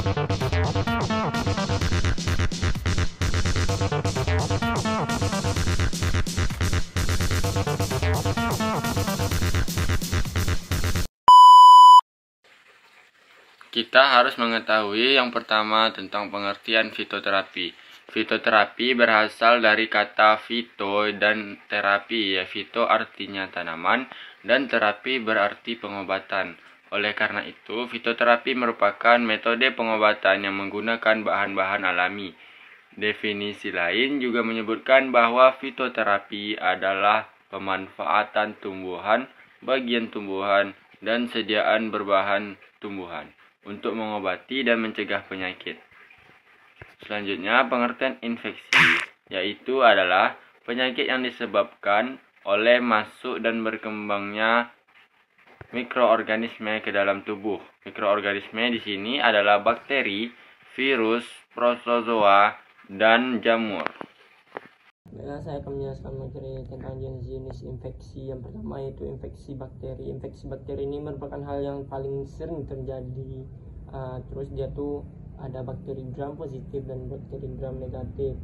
Kita harus mengetahui yang pertama tentang pengertian fitoterapi. Fitoterapi berasal dari kata fito dan terapi, ya fito artinya tanaman dan terapi berarti pengobatan. Oleh karena itu, fitoterapi merupakan metode pengobatan yang menggunakan bahan-bahan alami. Definisi lain juga menyebutkan bahwa fitoterapi adalah pemanfaatan tumbuhan, bagian tumbuhan, dan sediaan berbahan tumbuhan untuk mengobati dan mencegah penyakit. Selanjutnya, pengertian infeksi, yaitu adalah penyakit yang disebabkan oleh masuk dan berkembangnya mikroorganisme ke dalam tubuh. Mikroorganisme di sini adalah bakteri, virus, protozoa, dan jamur. Baiklah, saya akan menjelaskan materi tentang jenis-jenis infeksi. Yang pertama yaitu infeksi bakteri. Infeksi bakteri ini merupakan hal yang paling sering terjadi. Terus dia tuh ada bakteri gram positif dan bakteri gram negatif.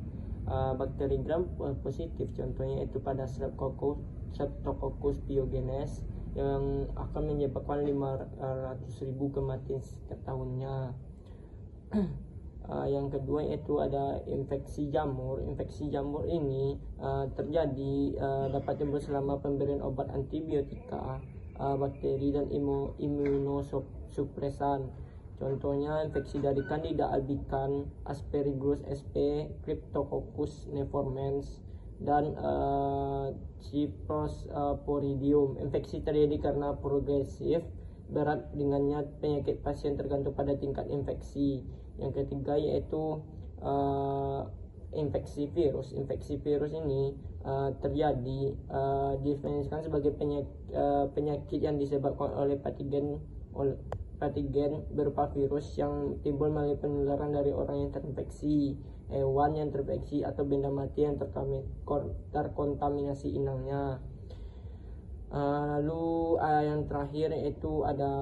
Bakteri gram positif contohnya itu pada Streptococcus pyogenes yang akan menyebabkan 500.000 kematian setiap tahunnya. Yang kedua yaitu ada infeksi jamur. Infeksi jamur ini terjadi dapat timbul selama pemberian obat antibiotika, bakteri dan imunosupresan. Contohnya infeksi dari Candida albicans, Aspergillus sp, Cryptococcus neformans, dan Cyprosporidium. Infeksi terjadi karena progresif, berat, ringannya penyakit pasien tergantung pada tingkat infeksi. Yang ketiga yaitu infeksi virus. Infeksi virus ini terjadi didefinisikan sebagai penyakit yang disebabkan oleh patogen berupa virus yang timbul melalui penularan dari orang yang terinfeksi, hewan yang terinfeksi, atau benda mati yang terkontaminasi inangnya. Lalu yang terakhir yaitu ada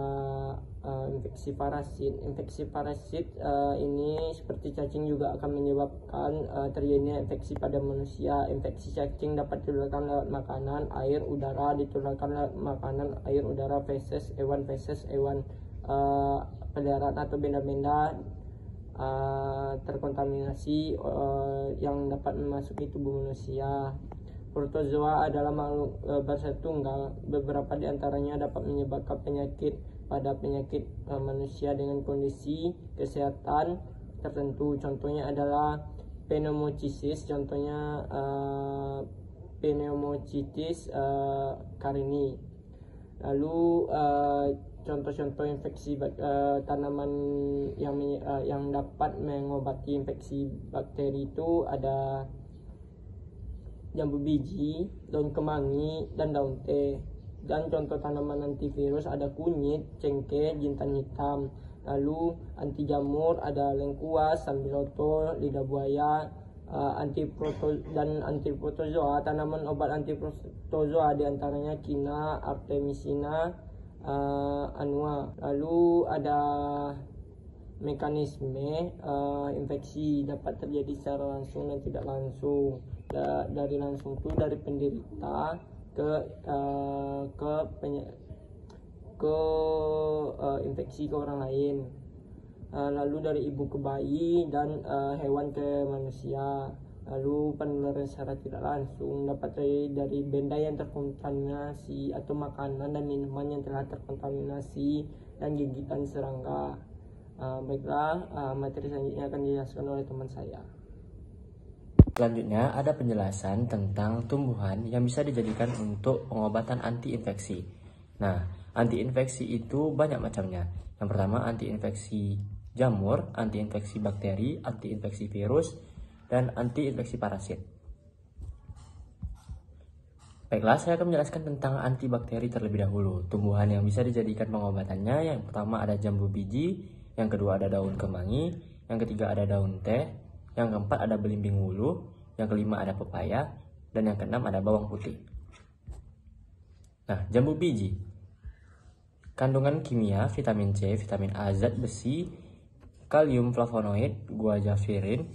infeksi parasit. Infeksi parasit ini seperti cacing juga akan menyebabkan terjadinya infeksi pada manusia. Infeksi cacing dapat ditularkan lewat makanan, air, udara, ditularkan lewat makanan, air, udara, feses hewan peliharaan atau benda-benda terkontaminasi yang dapat memasuki tubuh manusia. Protozoa adalah makhluk bersatunggal. Beberapa di antaranya dapat menyebabkan penyakit pada penyakit manusia dengan kondisi kesehatan tertentu. Contohnya adalah pneumocystis, contohnya pneumocystis carini. Lalu contoh-contoh infeksi tanaman yang dapat mengobati infeksi bakteri itu ada jambu biji, daun kemangi, dan daun teh. Dan contoh tanaman antivirus ada kunyit, cengkeh, jintan hitam. Lalu anti jamur ada lengkuas, sambiloto, lidah buaya. Antiprotozoa, tanaman obat antiprotozoa diantaranya kina, artemisina, anua. Lalu ada mekanisme infeksi dapat terjadi secara langsung dan tidak langsung. Dari langsung itu dari penderita infeksi ke orang lain. Lalu dari ibu ke bayi dan hewan ke manusia. Lalu penularan secara tidak langsung dapat terjadi dari benda yang terkontaminasi atau makanan dan minuman yang telah terkontaminasi dan gigitan serangga. Baiklah, materi selanjutnya akan dijelaskan oleh teman saya. Selanjutnya ada penjelasan tentang tumbuhan yang bisa dijadikan untuk pengobatan anti-infeksi. Nah, anti-infeksi itu banyak macamnya. Yang pertama anti-infeksi jamur, anti-infeksi bakteri, anti-infeksi virus, dan anti-infeksi parasit. Baiklah, saya akan menjelaskan tentang antibakteri terlebih dahulu. Tumbuhan yang bisa dijadikan pengobatannya, yang pertama ada jambu biji, yang kedua ada daun kemangi, yang ketiga ada daun teh, yang keempat ada belimbing wulu, yang kelima ada pepaya, dan yang keenam ada bawang putih. Nah, jambu biji. Kandungan kimia vitamin C, vitamin A, zat besi, kalium flavonoid, guajivarin,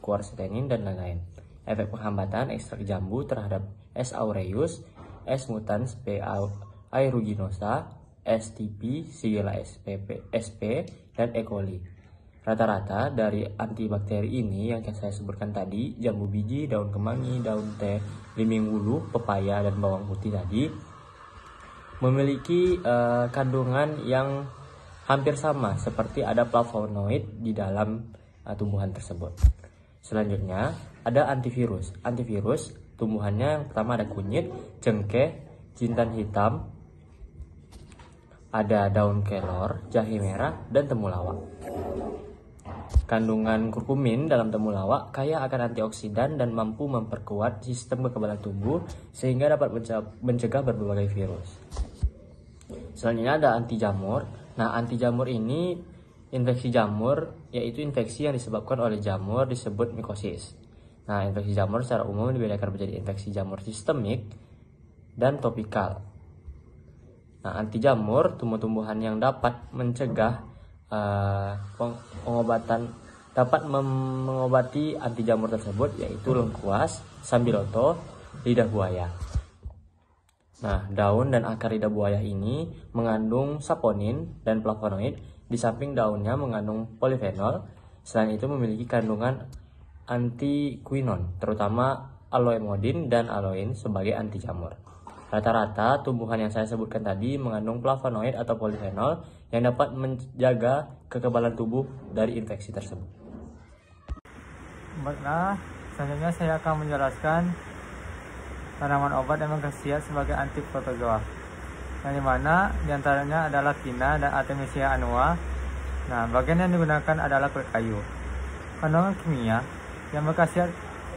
quercetin, dan lain-lain. Efek penghambatan ekstrak jambu terhadap S. aureus, S. mutans P. aeruginosa, STP, Shigella sp, dan E. coli. Rata-rata dari antibakteri ini yang saya sebutkan tadi, jambu biji, daun kemangi, daun teh, liming wulu, pepaya, dan bawang putih tadi, memiliki kandungan yang hampir sama seperti ada flavonoid di dalam tumbuhan tersebut. Selanjutnya ada antivirus. Antivirus tumbuhannya yang pertama ada kunyit, cengkeh, jintan hitam, ada daun kelor, jahe merah, dan temulawak. Kandungan kurkumin dalam temulawak kaya akan antioksidan dan mampu memperkuat sistem kekebalan tubuh sehingga dapat mencegah berbagai virus. Selanjutnya ada anti jamur. Nah, anti jamur ini infeksi jamur, yaitu infeksi yang disebabkan oleh jamur disebut mikosis. Nah, infeksi jamur secara umum dibedakan menjadi infeksi jamur sistemik dan topikal. Nah, anti jamur tumbuh-tumbuhan yang dapat mencegah mengobati anti jamur tersebut yaitu lengkuas, sambiloto, lidah buaya. Nah, daun dan akar lidah buaya ini mengandung saponin dan flavonoid, di samping daunnya mengandung polifenol. Selain itu memiliki kandungan antiquinon, terutama aloemodin dan aloin sebagai anti jamur. Rata-rata tumbuhan yang saya sebutkan tadi mengandung flavonoid atau polifenol yang dapat menjaga kekebalan tubuh dari infeksi tersebut. Baiklah, selanjutnya saya akan menjelaskan tanaman obat yang berkhasiat sebagai anti protozoa, yang dimana diantaranya adalah Quina dan Artemisia annua. Nah, bagian yang digunakan adalah kulit kayu. Kandungan kimia yang berkhasiat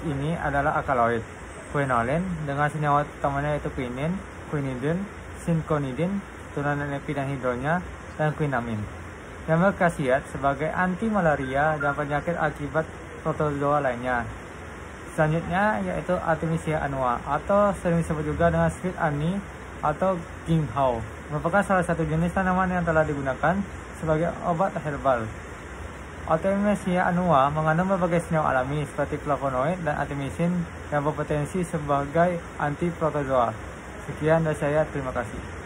ini adalah alkaloid, quinolin dengan senyawa utamanya yaitu quinin, quinidin, sinconidin, turunan epi dan hidronya, dan quinamin, yang berkhasiat sebagai anti malaria dan penyakit akibat protozoa lainnya. Selanjutnya yaitu Artemisia annua atau sering disebut juga dengan sweet honey atau ginghao, merupakan salah satu jenis tanaman yang telah digunakan sebagai obat herbal. Artemisia annua mengandung berbagai senyawa alami seperti flavonoid dan artemisin yang berpotensi sebagai anti protozoa. Sekian dari saya, terima kasih.